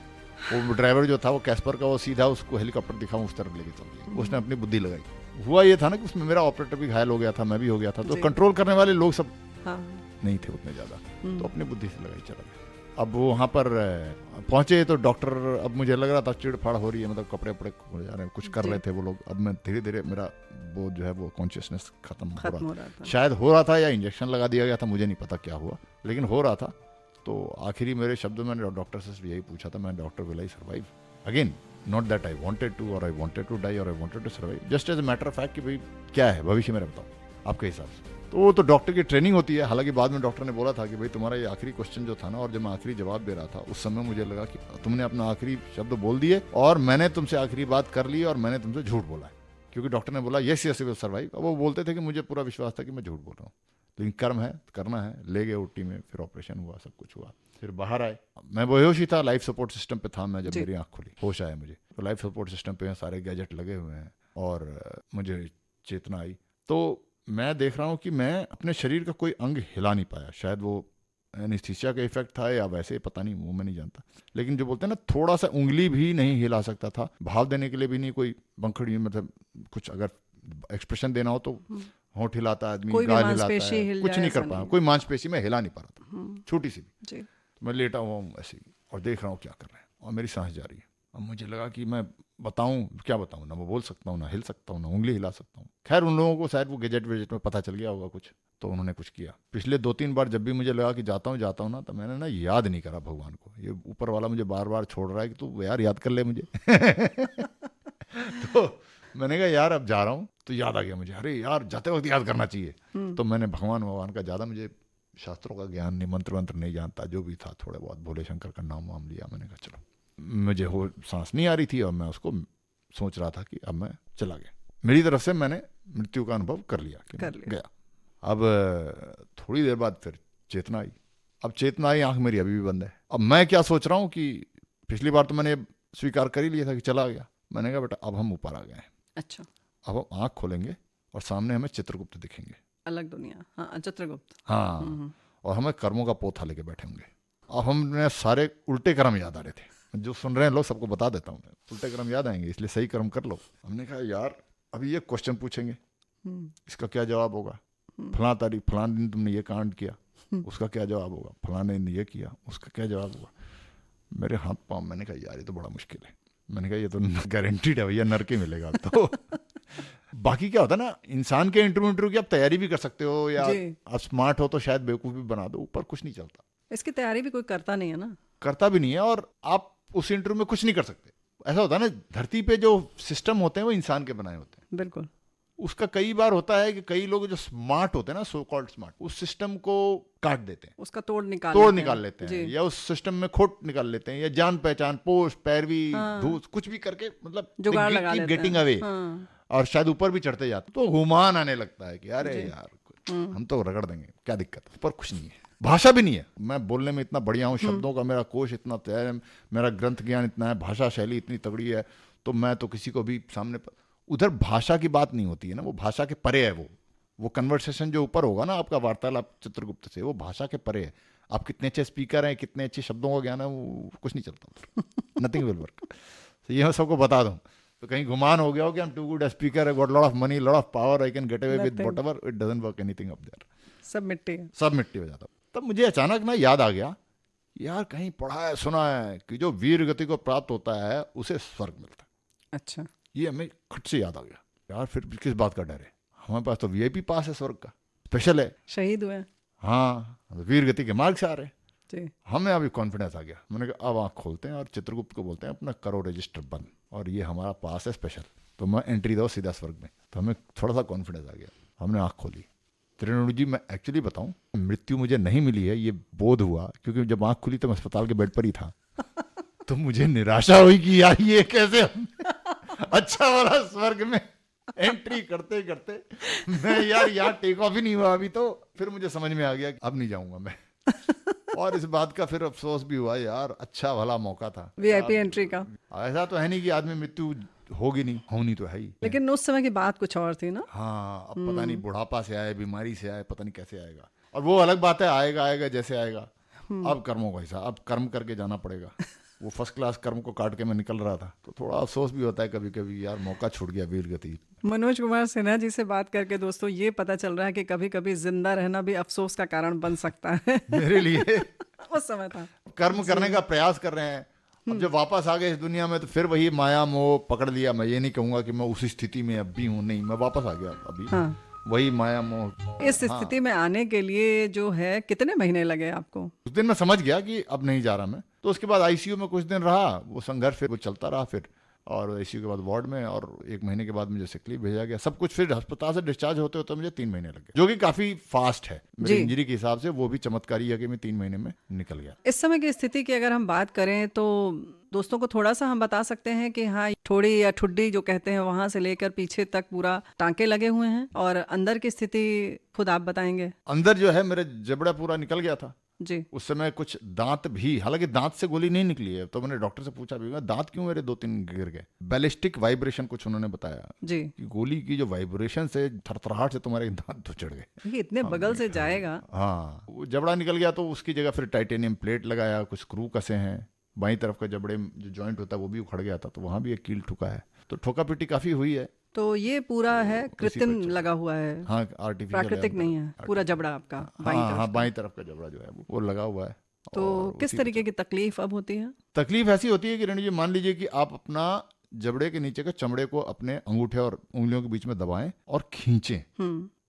[SPEAKER 3] वो ड्राइवर जो था वो कैस्पर का, वो सीधा उसको हेलीकॉप्टर दिखाऊं उस तरफ लेके चल गया। उसने अपनी बुद्धि लगाई। हुआ ये था ना कि उसमें मेरा ऑपरेटर भी घायल हो गया था, मैं भी हो गया था, तो कंट्रोल करने वाले लोग सब नहीं थे उतने ज्यादा, तो अपनी बुद्धि से लगाई चला गया। अब वो वहाँ पर पहुंचे तो डॉक्टर, अब मुझे लग रहा था चिड़ फाड़ हो रही है, मतलब कपड़े उपड़े हो जा रहे हैं, कुछ कर रहे थे वो लोग। अब मैं धीरे धीरे मेरा वो जो है वो कॉन्शियसनेस खत्म हो रहा था। शायद हो रहा था या इंजेक्शन लगा दिया गया था, मुझे नहीं पता क्या हुआ, लेकिन हो रहा था। तो आखिरी मेरे शब्दों में डॉक्टर से यही पूछा था, मैं doctor will I survive again, not that I wanted to और आई वांटेड टू डाई और I wanted to survive, just as a matter of fact कि भाई क्या है भविष्य मेरा, बताओ आपके हिसाब से। तो वो तो डॉक्टर की ट्रेनिंग होती है। हालांकि बाद में डॉक्टर ने बोला था कि भाई तुम्हारा ये आखिरी क्वेश्चन जो था ना, और जब मैं आखिरी जवाब दे रहा था उस समय मुझे लगा कि तुमने अपना आखिरी शब्द बोल दिए और मैंने तुमसे आखिरी बात कर ली और मैंने तुमसे झूठ बोला है, क्योंकि डॉक्टर ने बोला यस यस विल सर्वाइव। अब वो बोलते थे कि मुझे पूरा विश्वास था कि मैं झूठ बोल रहा हूँ, लेकिन कर्म है, करना है। ले गए ओटी में, फिर ऑपरेशन हुआ, सब कुछ हुआ, फिर बाहर आए। मैं बेहोश ही था, लाइफ सपोर्ट सिस्टम पे था मैं। जब मेरी आँख खुली, होश आया मुझे, तो लाइफ सपोर्ट सिस्टम पे सारे गैजेट लगे हुए हैं और मुझे चेतना आई। तो मैं देख रहा हूँ कि मैं अपने शरीर का कोई अंग हिला नहीं पाया। शायद वो एनेस्थीसिया का इफेक्ट था या वैसे, पता नहीं, वो मैं नहीं जानता। लेकिन जो बोलते हैं ना, थोड़ा सा उंगली भी नहीं हिला सकता था, भाव देने के लिए भी नहीं, कोई बंखड़ी, मतलब कुछ अगर एक्सप्रेशन देना हो तो होंठ हिलाता है आदमी, गाल हिलाता है, कुछ नहीं कर पाया, कोई मांसपेशी में हिला नहीं पा रहा था, छोटी सी भी। तो मैं लेटा हुआ हूँ ऐसे ही और देख रहा हूँ क्या कर रहे हैं, और मेरी सांस जा रही है। अब मुझे लगा कि मैं बताऊं क्या बताऊं, ना मैं बोल सकता हूँ, ना हिल सकता हूँ, ना उंगली हिला सकता हूँ। खैर उन लोगों को शायद वो गैजेट वेजेट में पता चल गया होगा कुछ, तो उन्होंने कुछ किया। पिछले 2-3 बार जब भी मुझे लगा कि जाता हूँ ना, तो मैंने ना याद नहीं करा भगवान को। ये ऊपर वाला मुझे बार बार छोड़ रहा है कि तू यार याद कर ले मुझे। तो मैंने कहा यार अब जा रहा हूँ, तो याद आ गया मुझे, अरे यार जाते वक्त याद करना चाहिए। तो मैंने भगवान का ज़्यादा मुझे शास्त्रों का ज्ञान नहीं, मंत्र वंत्र नहीं जानता, जो भी था थोड़े बहुत भोले शंकर का नाम वाम लिया। मैंने कहा चलो, मुझे हो सांस नहीं आ रही थी और मैं उसको सोच रहा था कि अब मैं चला गया। मेरी तरफ से मैंने मृत्यु का अनुभव कर लिया कि गया। अब थोड़ी देर बाद फिर चेतना आई। अब चेतना आई, आंख मेरी अभी भी बंद है। अब मैं क्या सोच रहा हूँ कि पिछली बार तो मैंने स्वीकार कर ही लिया था कि चला गया। मैंने कहा बेटा अब हम ऊपर आ गए हैं। अच्छा, अब हम आंख खोलेंगे और सामने हमें चित्रगुप्त दिखेंगे, अलग दुनिया। हाँ, चित्रगुप्त। हाँ, और हमें कर्मों का पोथा लेके बैठे होंगे। अब हमने सारे उल्टे कर्म याद आ रहे थे, जो सुन रहे हैं लोग सबको बता देता हूँ मैं, उल्टे कर्म याद आएंगे, इसलिए सही कर्म कर लो। हमने कहा यार अभी ये क्वेश्चन पूछेंगे, इसका क्या जवाब होगा? फलां तारीख फलां दिन तुमने ये कांड किया, उसका क्या जवाब होगा? फलां दिन ये किया, उसका क्या जवाब होगा? मेरे हाथ पाँव, मैंने कहा यार ये तो बड़ा मुश्किल है। मैंने कहा ये तो गारंटीड है भैया, नरक ही मिलेगा। तो बाकी क्या होता है ना, इंसान के इंटरव्यू की आप तैयारी भी कर सकते हो, या आप स्मार्ट हो तो शायद बेवकूफ़ भी बना दो, ऊपर कुछ नहीं चलता। इसकी तैयारी भी कोई करता नहीं है ना, करता भी नहीं है, और आप उस इंटरव्यू में कुछ नहीं कर सकते। ऐसा होता है ना, धरती पे जो सिस्टम होते हैं वो इंसान के बनाए होते हैं। बिल्कुल। उसका कई बार होता है कि कई लोग जो स्मार्ट होते हैं ना, सो कॉल्ड स्मार्ट, उस सिस्टम को काट देते हैं, उसका तोड़ निकाल लेते हैं, या उस सिस्टम में खोट निकाल लेते हैं, या जान पहचान, पोस्ट, पैरवी, धूस, कुछ भी करके, मतलब जुगाड़ लगा लेते हैं, गेटिंग अवे, और शायद ऊपर भी चढ़ते जाते, तो गुमान आने लगता है कि अरे यार हम तो रगड़ देंगे, क्या दिक्कत है। ऊपर कुछ नहीं है, भाषा भी नहीं है। मैं बोलने में इतना बढ़िया हूँ, शब्दों का मेरा कोश इतना तैयार है, मेरा ग्रंथ ज्ञान इतना है, भाषा शैली इतनी तगड़ी है, तो मैं तो किसी को भी सामने उधर भाषा की बात नहीं होती है ना, वो भाषा के परे है। वो वो कन्वर्सेशन जो ऊपर होगा ना आपका वार्तालाप चित्रगुप्त से, वो भाषा के परे है। आप कितने अच्छे स्पीकर हैं, कितने अच्छे शब्दों का ज्ञान है, वो कुछ नहीं चलता, नथिंग विल वर्क। तो ये मैं सबको बता दूं, तो कहीं गुमान हो गया हो कि I am too good speaker, I got lot of money, lot of power, I can get away with whatever, it doesn't work anything up there.
[SPEAKER 2] सब मिट्टी है,
[SPEAKER 3] सब मिट्टी हो जाता। तब मुझे अचानक ना याद आ गया, यार कहीं पढ़ा है सुना है कि जो वीर गति को प्राप्त होता है उसे स्वर्ग मिलता है।
[SPEAKER 2] अच्छा,
[SPEAKER 3] ये हमें खट से याद आ गया, यार फिर किस बात का डर है, हमारे पास तो वीआईपी पास है, स्वर्ग का स्पेशल है,
[SPEAKER 2] शहीद हुए।
[SPEAKER 3] हाँ, वीर गति के मार्ग से आ रहे हैं।
[SPEAKER 2] जी,
[SPEAKER 3] हमें अभी कॉन्फिडेंस आ गया। मैंने कहा अब आँख खोलते हैं और चित्रगुप्त को बोलते हैं अपना करो रजिस्टर बंद, और ये हमारा पास है स्पेशल, तो मैं एंट्री दो सीधा स्वर्ग में। तो हमें थोड़ा सा कॉन्फिडेंस आ गया, हमने आँख खोली। रेणु जी, मैं एक्चुअली बताऊं, मृत्यु मुझे नहीं मिली है ये बोध हुआ, क्योंकि जब आँख खुली तो मैं अस्पताल के बेड पर ही था। तो मुझे निराशा हुई कि यार ये कैसे अच्छा वाला स्वर्ग में एंट्री करते करते मैं यार यहाँ टेक ऑफ ही नहीं हुआ अभी। तो फिर मुझे समझ में आ गया कि अब नहीं जाऊंगा मैं। और इस बात का फिर अफसोस भी हुआ, यार अच्छा भला मौका था
[SPEAKER 2] वीआईपी एंट्री का।
[SPEAKER 3] ऐसा तो है नहीं कि आदमी मृत्यु होगी नहीं, होनी तो है ही,
[SPEAKER 2] लेकिन उस समय की बात कुछ और थी ना।
[SPEAKER 3] हाँ, अब पता नहीं बुढ़ापा से आए, बीमारी से आए, पता नहीं कैसे आएगा। और वो अलग बात है, आएगा आएगा जैसे आएगा। अब कर्मों का हिसाब, अब कर्म करके जाना पड़ेगा। वो फर्स्ट क्लास कर्म को काट के मैं निकल रहा था, तो थोड़ा अफसोस भी होता है कभी कभी, यार मौका छूट गया वीर गति।
[SPEAKER 2] मनोज कुमार सिन्हा जी से बात करके दोस्तों ये पता चल रहा है कि कभी कभी जिंदा रहना भी अफसोस का कारण बन सकता है।
[SPEAKER 3] मेरे लिए
[SPEAKER 2] उस समय था,
[SPEAKER 3] कर्म करने का प्रयास कर रहे हैं, अब जब वापस आ गए इस दुनिया में तो फिर वही माया मोह पकड़ लिया। मैं ये नहीं कहूंगा कि मैं उसी स्थिति में अब भी हूँ, नहीं, मैं वापस आ गया अभी।
[SPEAKER 2] हाँ।
[SPEAKER 3] वही माया मोह।
[SPEAKER 2] इस स्थिति में आने के लिए जो है कितने महीने लगे आपको?
[SPEAKER 3] उस दिन मैं समझ गया कि अब नहीं जा रहा मैं। तो उसके बाद आईसीयू में कुछ दिन रहा, वो संघर्ष फिर वो चलता रहा फिर, और आईसीयू के बाद वार्ड में, और 1 महीने के बाद मुझे सिक लीव भेजा गया। सब कुछ फिर अस्पताल से डिस्चार्ज होते होते मुझे 3 महीने लग गए, जो कि काफी फास्ट है मेरी इंजरी के हिसाब से। वो भी चमत्कारी है कि मैं 3 महीने में निकल गया।
[SPEAKER 2] इस समय की स्थिति की अगर हम बात करें तो दोस्तों को थोड़ा सा हम बता सकते हैं कि हाँ, ठोड़ी या ठुड्डी जो कहते हैं वहां से लेकर पीछे तक पूरा टांके लगे हुए हैं, और अंदर की स्थिति खुद आप बताएंगे।
[SPEAKER 3] अंदर जो है मेरे जबड़ा पूरा निकल गया था
[SPEAKER 2] जी।
[SPEAKER 3] उस समय, कुछ दांत भी, हालांकि दांत से गोली नहीं निकली है, तो मैंने डॉक्टर से पूछा भी दांत क्यों मेरे 2-3 गिर गए। बैलिस्टिक वाइब्रेशन कुछ उन्होंने बताया
[SPEAKER 2] जी,
[SPEAKER 3] कि गोली की जो वाइब्रेशन से थरथराहट से तुम्हारे दांत तो चढ़ गए।
[SPEAKER 2] ये इतने बगल से जाएगा।
[SPEAKER 3] हाँ, वो जबड़ा निकल गया तो उसकी जगह फिर टाइटेनियम प्लेट लगाया, कुछ स्क्रू कसे हैं, बाईं तरफ का जबड़े जो जॉइंट होता है वो भी उखड़ गया था, तो वहां भी एक कील ठुका है। तो ठोका पिटी काफी हुई है।
[SPEAKER 2] तो ये पूरा है कृत्रिम लगा हुआ है,
[SPEAKER 3] हाँ, आर्टिफिशियल,
[SPEAKER 2] प्राकृतिक नहीं है पूरा जबड़ा आपका।
[SPEAKER 3] हाँ, बाईं तरफ का जबड़ा जो है वो लगा हुआ है।
[SPEAKER 2] तो किस तरीके की तकलीफ अब होती है?
[SPEAKER 3] तकलीफ ऐसी होती है कि रेणु जी, मान लीजिए कि आप अपना जबड़े के नीचे के चमड़े को अपने अंगूठे और उंगलियों के बीच में दबाएं और खींचें,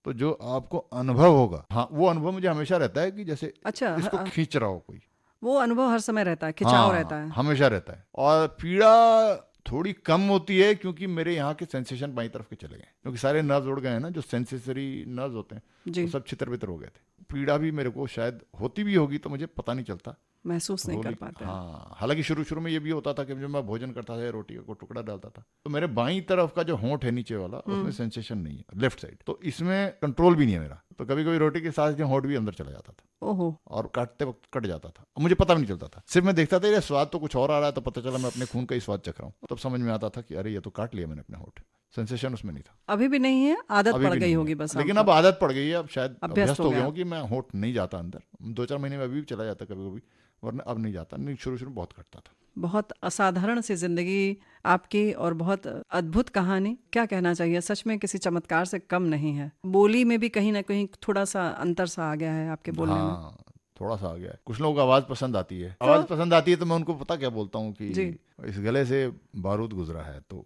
[SPEAKER 3] तो जो आपको अनुभव होगा, हाँ, वो अनुभव मुझे हमेशा रहता है कि जैसे
[SPEAKER 2] अच्छा,
[SPEAKER 3] इसको खींच रहा हो कोई।
[SPEAKER 2] वो अनुभव हर समय रहता है, खिंचाव रहता है,
[SPEAKER 3] हमेशा रहता है। और पीड़ा थोड़ी कम होती है क्योंकि मेरे यहाँ के सेंसेशन बाईं तरफ के चले गए, क्योंकि सारे नर्व्स उड़ गए हैं ना, जो सेंसेसरी नर्व्स होते हैं तो सब छितर बितर हो गए थे। पीड़ा भी मेरे को शायद होती भी होगी, तो मुझे पता नहीं चलता,
[SPEAKER 2] महसूस नहीं कर पाते।
[SPEAKER 3] हाँ, हालांकि शुरू में ये भी होता था कि जब मैं भोजन करता था, रोटी को टुकड़ा डालता था, तो मेरे बाईं तरफ का जो होंठ है नीचे वाला, उसमें सेंसेशन नहीं है, लेफ्ट साइड, तो इसमें कंट्रोल भी नहीं है मेरा। तो कभी कभी रोटी के साथ होंठ भी अंदर चला जाता था,
[SPEAKER 2] ओहो,
[SPEAKER 3] और काटते वक्त कट जाता था, मुझे पता भी नहीं चलता था। सिर्फ मैं देखता था ये स्वाद तो कुछ और आ रहा है, तो पता चला मैं अपने खून का ही स्वाद चख रहा हूँ। तब समझ में आता था कि अरे ये तो काट लिया मैंने अपने होंठ, सेंसेशन उसमें नहीं था।
[SPEAKER 2] अभी भी नहीं है, आदत पड़ गई होगी बस,
[SPEAKER 3] लेकिन अब आदत पड़ गई है, अब शायद अभ्यस्त हो गया हूँ कि मैं होंठ नहीं जाता अंदर। 2-4 महीने में अभी भी चला जाता कभी कभी, वरना अब नहीं जाता। नहीं, शुरू बहुत कटता था।
[SPEAKER 2] बहुत असाधारण सी जिंदगी आपकी और बहुत अद्भुत कहानी, क्या कहना चाहिए, सच में किसी चमत्कार से कम नहीं है। बोली में भी कहीं ना कहीं थोड़ा सा अंतर सा आ गया है आपके बोलने में।
[SPEAKER 3] थोड़ा सा आ गया है। कुछ लोगों को आवाज पसंद आती है, आवाज पसंद आती है तो मैं उनको पता क्या बोलता हूँ कि इस गले से बारूद गुजरा है तो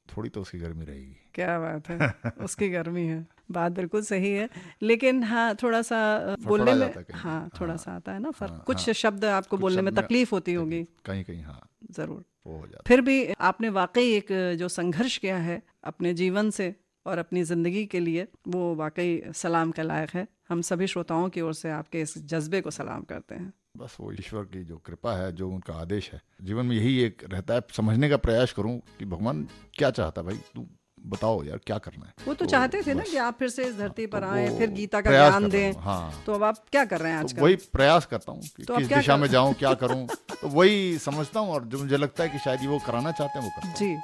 [SPEAKER 3] थोड़ी तो उसकी गर्मी रहेगी।
[SPEAKER 2] क्या बात है, उसकी गर्मी है, बात बिल्कुल सही है। लेकिन हाँ, थोड़ा सा बोलने में हाँ थोड़ा सा आता है ना फर्क, कुछ शब्द आपको बोलने में तकलीफ होती होगी
[SPEAKER 3] कहीं कहीं, हाँ
[SPEAKER 2] जरूर
[SPEAKER 3] हो जाता।
[SPEAKER 2] फिर भी आपने वाकई एक जो संघर्ष किया है अपने जीवन से और अपनी जिंदगी के लिए, वो वाकई सलाम के लायक है। हम सभी श्रोताओं की ओर से आपके इस जज्बे को सलाम करते हैं।
[SPEAKER 3] बस वो ईश्वर की जो कृपा है, जो उनका आदेश है, जीवन में यही एक रहता है, समझने का प्रयास करूं कि भगवान क्या चाहता, भाई तू बताओ यार क्या करना है।
[SPEAKER 2] वो तो चाहते थे ना कि आप फिर से इस धरती पर
[SPEAKER 3] तो
[SPEAKER 2] आए,
[SPEAKER 3] वो
[SPEAKER 2] फिर गीता का
[SPEAKER 3] प्रयास
[SPEAKER 2] ज्ञान
[SPEAKER 3] कर रहा
[SPEAKER 2] दें।
[SPEAKER 3] हूँ, हाँ।
[SPEAKER 2] तो अब आप क्या कर रहे हैं
[SPEAKER 3] तो
[SPEAKER 2] आजकल?
[SPEAKER 3] वही प्रयास करता हूँ कि
[SPEAKER 2] तो आप
[SPEAKER 3] किस
[SPEAKER 2] क्या
[SPEAKER 3] दिशा
[SPEAKER 2] कर-
[SPEAKER 3] में जाऊँ, क्या करूँ। तो वही समझता हूँ, और जो मुझे लगता है कि शायद ये वो कराना चाहते हैं वो करता हूँ।
[SPEAKER 2] जी,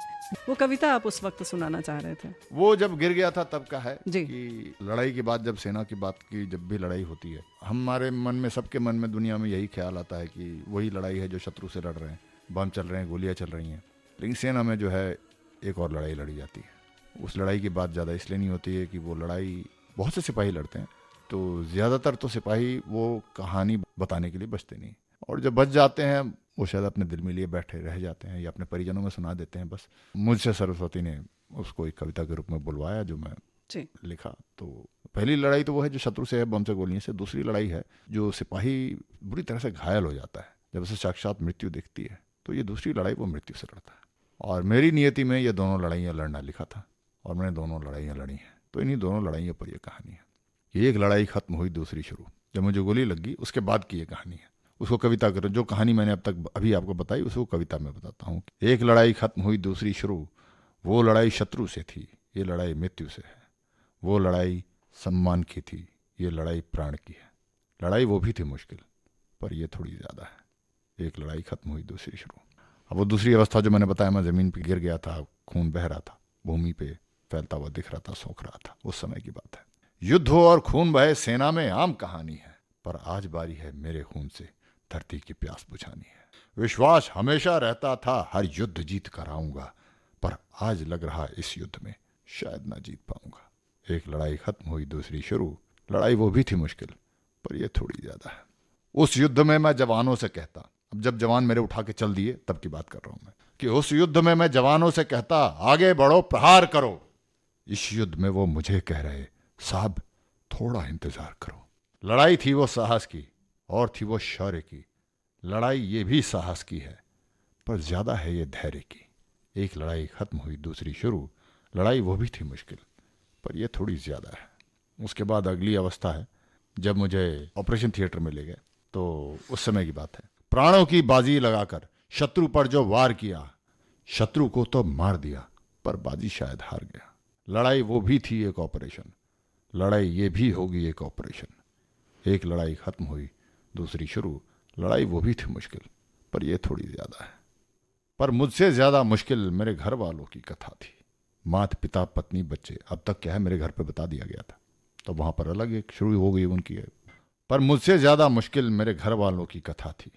[SPEAKER 2] वो कविता आप उस वक्त सुनाना चाह रहे थे।
[SPEAKER 3] वो जब गिर गया था तब का है
[SPEAKER 2] जी।
[SPEAKER 3] कि लड़ाई के बाद, जब सेना की बात की, जब भी लड़ाई होती है, हमारे मन में, सबके मन में दुनिया में यही ख्याल आता है कि वही लड़ाई है जो शत्रु से लड़ रहे हैं, बम चल रहे हैं, गोलियां चल रही हैं। लेकिन सेना में जो है एक और लड़ाई लड़ी जाती है। उस लड़ाई की बात ज़्यादा इसलिए नहीं होती है कि वो लड़ाई बहुत से सिपाही लड़ते हैं, तो ज़्यादातर तो सिपाही वो कहानी बताने के लिए बचते नहीं, और जब बच जाते हैं वो शायद अपने दिल में लिए बैठे रह जाते हैं या अपने परिजनों में सुना देते हैं बस। मुझसे सरस्वती ने उसको एक कविता के रूप में बुलवाया, जो मैं
[SPEAKER 2] जी।
[SPEAKER 3] लिखा। तो पहली लड़ाई तो वो है जो शत्रु से है, बम से, गोलियों से। दूसरी लड़ाई है जो सिपाही बुरी तरह से घायल हो जाता है, जब उसे साक्षात मृत्यु दिखती है, तो ये दूसरी लड़ाई वो मृत्यु से लड़ता है। और मेरी नियति में ये दोनों लड़ाइयाँ लड़ना लिखा था, और मैंने दोनों लड़ाइयाँ लड़ी हैं। तो इन्हीं दोनों लड़ाइयों पर यह कहानी है कि एक लड़ाई खत्म हुई, दूसरी शुरू। जब मुझे गोली लगी उसके बाद की ये कहानी है। उसको कविता करो, जो कहानी मैंने अब तक अभी आपको बताई उसको कविता में बताता हूँ। एक लड़ाई खत्म हुई, दूसरी शुरू। वो लड़ाई शत्रु से थी, ये लड़ाई मृत्यु से है। वो लड़ाई सम्मान की थी, ये लड़ाई प्राण की है। लड़ाई वो भी थी मुश्किल, पर ये थोड़ी ज़्यादा है। एक लड़ाई खत्म हुई, दूसरी शुरू। अब वो दूसरी अवस्था जो मैंने बताया, मैं ज़मीन पर गिर गया था, खून बह रहा था, भूमि पे फैलता हुआ दिख रहा था, सूख रहा था, उस समय की बात है। युद्ध हो और खून बहे सेना में आम कहानी है, पर आज बारी है मेरे खून से धरती की प्यास बुझानी है। विश्वास हमेशा रहता था हर युद्ध जीत कर आऊंगा, पर आज लग रहा इस युद्ध में शायद ना जीत पाऊंगा। एक लड़ाई खत्म हुई, दूसरी शुरू। लड़ाई वो भी थी मुश्किल, पर यह थोड़ी ज्यादा है। उस युद्ध में मैं जवानों से कहता, अब जब जवान मेरे उठा के चल दिए तब की बात कर रहा हूं मैं, कि उस युद्ध में मैं जवानों से कहता, आगे बढ़ो, प्रहार करो। इस युद्ध में वो मुझे कह रहे, साहब थोड़ा इंतजार करो। लड़ाई थी वो साहस की, और थी वो शौर्य की। लड़ाई ये भी साहस की है, पर ज्यादा है ये धैर्य की। एक लड़ाई खत्म हुई, दूसरी शुरू। लड़ाई वो भी थी मुश्किल, पर यह थोड़ी ज्यादा है। उसके बाद अगली अवस्था है जब मुझे ऑपरेशन थिएटर में ले गए, तो उस समय की बात है। प्राणों की बाजी लगाकर शत्रु पर जो वार किया, शत्रु को तो मार दिया, पर बाजी शायद हार गया। लड़ाई वो भी थी एक ऑपरेशन, लड़ाई ये भी होगी एक ऑपरेशन। एक लड़ाई खत्म हुई, दूसरी शुरू। लड़ाई वो भी थी मुश्किल, पर यह थोड़ी ज्यादा है। पर मुझसे ज्यादा मुश्किल मेरे घर वालों की कथा थी। माता पिता पत्नी बच्चे, अब तक क्या है मेरे घर पे बता दिया गया था, तो वहां पर अलग एक शुरू हो गई उनकी है। पर मुझसे ज्यादा मुश्किल मेरे घर वालों की कथा थी।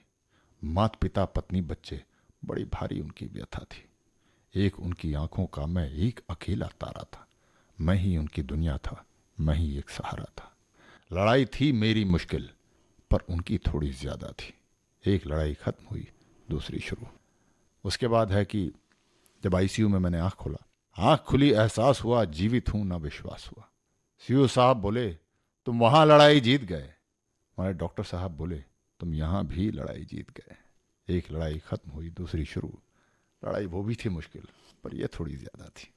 [SPEAKER 3] माता पिता पत्नी बच्चे, बड़ी भारी उनकी व्यथा थी। एक उनकी आंखों का मैं एक अकेला तारा था, मैं ही उनकी दुनिया था, मैं ही एक सहारा था। लड़ाई थी मेरी मुश्किल, पर उनकी थोड़ी ज्यादा थी। एक लड़ाई खत्म हुई, दूसरी शुरू। उसके बाद है कि जब आईसीयू में मैंने आंख खोला, आंख खुली, एहसास हुआ जीवित हूं, ना विश्वास हुआ। सीयू साहब बोले, तुम वहां लड़ाई जीत गए। हमारे डॉक्टर साहब बोले, तुम यहां भी लड़ाई जीत गए। एक लड़ाई खत्म हुई, दूसरी शुरू। लड़ाई वो भी थी मुश्किल, पर यह थोड़ी ज्यादा थी।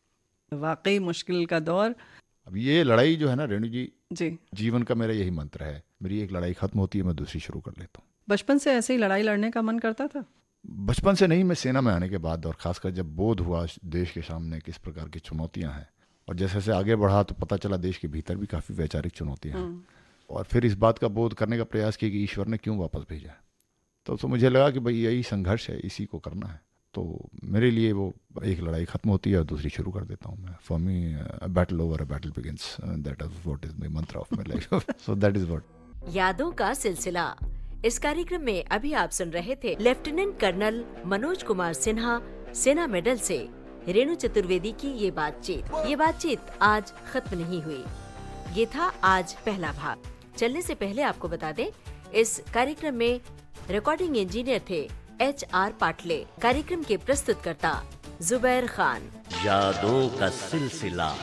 [SPEAKER 2] वाकई मुश्किल का दौर।
[SPEAKER 3] अब ये लड़ाई जो है ना रेणु जी,
[SPEAKER 2] जी,
[SPEAKER 3] जीवन का मेरा यही मंत्र है। मेरी एक लड़ाई खत्म होती है, मैं दूसरी शुरू कर लेता हूँ।
[SPEAKER 2] बचपन से ऐसे ही लड़ाई लड़ने का मन करता था?
[SPEAKER 3] बचपन से नहीं, मैं सेना में आने के बाद, और खासकर जब बोध हुआ देश के सामने किस प्रकार की चुनौतियां हैं, और जैसे जैसे आगे बढ़ा तो पता चला देश के भीतर भी काफ़ी वैचारिक चुनौतियां हैं, और फिर इस बात का बोध करने का प्रयास किया कि ईश्वर ने क्यों वापस भेजा। तो मुझे लगा कि भाई यही संघर्ष है, इसी को करना है। तो मेरे लिए वो एक लड़ाई खत्म होती है और दूसरी शुरू कर देता हूँ मैं। For me battle over, a battle begins, that is what is my mantra of my life. So that is what.
[SPEAKER 1] यादों का सिलसिला। इस कार्यक्रम में अभी आप सुन रहे थे लेफ्टिनेंट कर्नल मनोज कुमार सिन्हा, सेना मेडल से रेणु चतुर्वेदी की ये बातचीत आज खत्म नहीं हुई। ये था आज पहला भाग। चलने से पहले आपको बता दें, इस कार्यक्रम में रिकॉर्डिंग इंजीनियर थे HR पाटले। कार्यक्रम के प्रस्तुतकर्ता जुबैर खान।
[SPEAKER 4] यादों का सिलसिला।